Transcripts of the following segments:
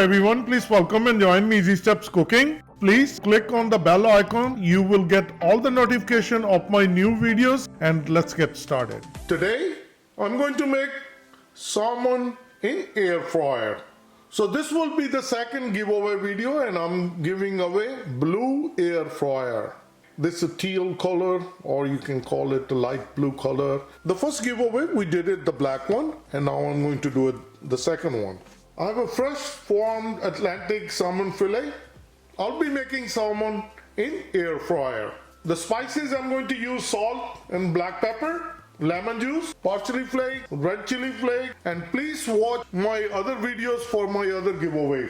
everyone, please welcome and join me Easy Steps Cooking. Please click on the bell icon. You will get all the notification of my new videos, and let's get started. Today I'm going to make salmon in air fryer. So this will be the second giveaway video, and I'm giving away blue air fryer. This is a teal color, or you can call it a light blue color. The first giveaway we did it the black one, and now I'm going to do it the second one. I have a fresh formed Atlantic salmon fillet. I'll be making salmon in air fryer. The spices I'm going to use salt and black pepper, lemon juice, parsley flake, red chili flake, and please watch my other videos for my other giveaway.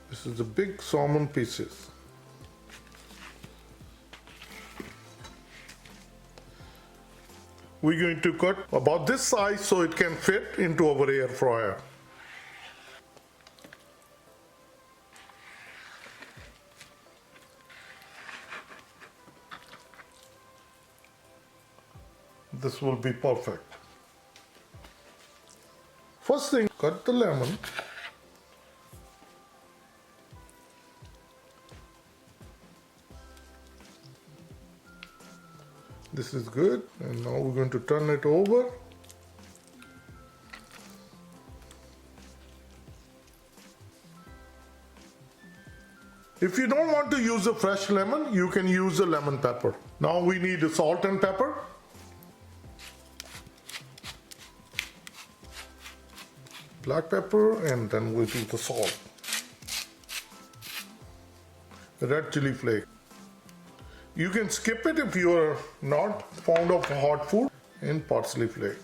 This is the big salmon pieces. We're going to cut about this size so it can fit into our air fryer. This will be perfect. First thing, cut the lemon. This is good, and now we're going to turn it over. If you don't want to use a fresh lemon, you can use a lemon pepper. Now we need salt and pepper. Black pepper, and then we do the salt. Red chili flake. You can skip it if you are not fond of hot food, and parsley flake.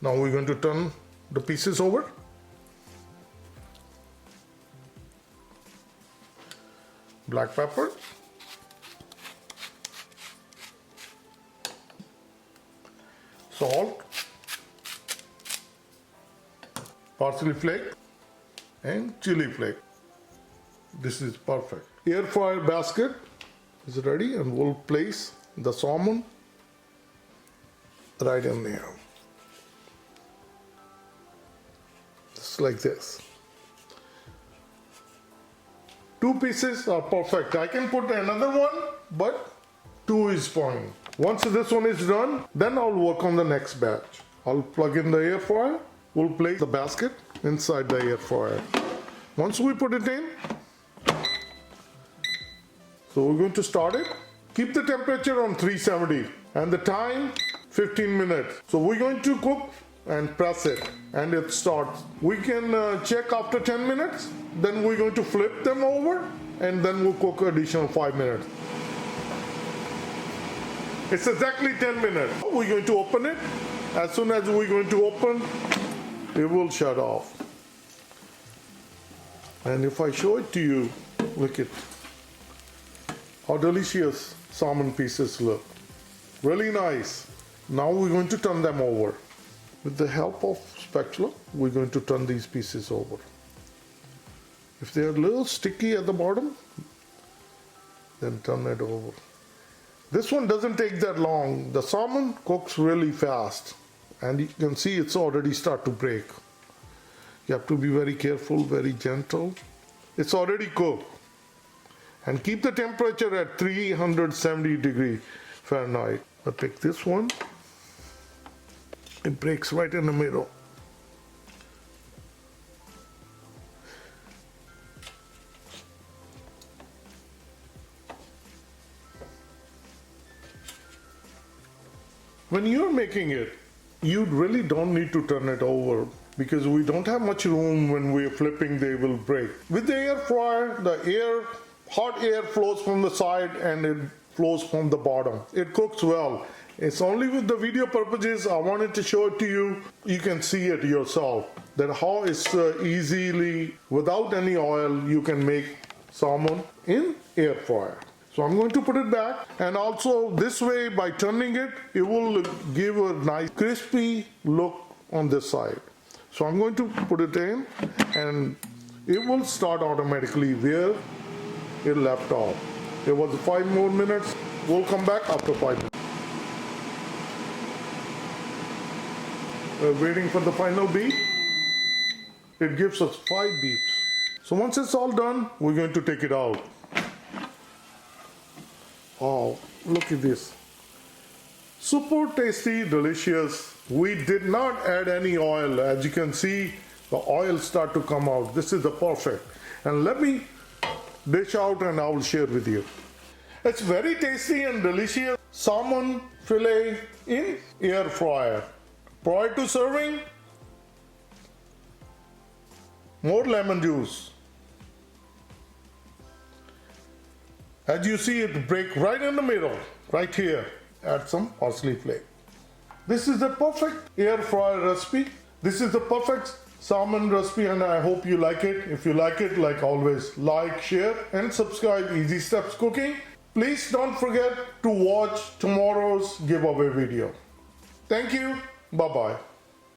Now we're going to turn the pieces over. Black pepper. Salt. Parsley flake and chili flake. This is perfect. Air fryer basket is ready, and we'll place the salmon right in there. Just like this. Two pieces are perfect. I can put another one, but two is fine. Once this one is done, then I'll work on the next batch. I'll plug in the air fryer. We'll place the basket inside the air fryer. Once we put it in, so we're going to start it. Keep the temperature on 370 and the time 15 minutes. So we're going to cook and press it, and it starts. We can check after 10 minutes. Then we're going to flip them over, and then we'll cook additional 5 minutes. It's exactly 10 minutes. We're going to open it. As soon as we're going to open, it will shut off. And if I show it to you, look at how delicious salmon pieces look. Really nice. Now we're going to turn them over. With the help of spatula, we're going to turn these pieces over. If they're a little sticky at the bottom, then turn it over. This one doesn't take that long. The salmon cooks really fast, and you can see it's already start to break. You have to be very careful, very gentle. It's already cooked. And keep the temperature at 370 degrees Fahrenheit. I'll take this one. It breaks right in the middle. When you're making it, you really don't need to turn it over, because we don't have much room. When we're flipping, they will break. With the air fryer, hot air flows from the side and it flows from the bottom. It cooks well. It's only with the video purposes I wanted to show it to you. You can see it yourself, that how it's easily, without any oil, you can make salmon in air fryer. So I'm going to put it back, and also this way, by turning it, it will give a nice crispy look on this side. So I'm going to put it in, and it will start automatically where it left off. It was 5 more minutes. We'll come back after 5 minutes. We're waiting for the final beep. It gives us 5 beeps. So once it's all done, we're going to take it out. Oh, look at this. Super tasty, delicious. We did not add any oil. As you can see, the oil start to come out. This is the perfect. And let me dish out and I will share with you. It's very tasty and delicious salmon fillet in air fryer. Prior to serving, more lemon juice. As you see, it break right in the middle, right here. Add some parsley flake. This is the perfect air fryer recipe. This is the perfect salmon recipe and I hope you like it. If you like it, like always, like, share and subscribe Easy Steps Cooking. Please don't forget to watch tomorrow's giveaway video. Thank you. Bye-bye.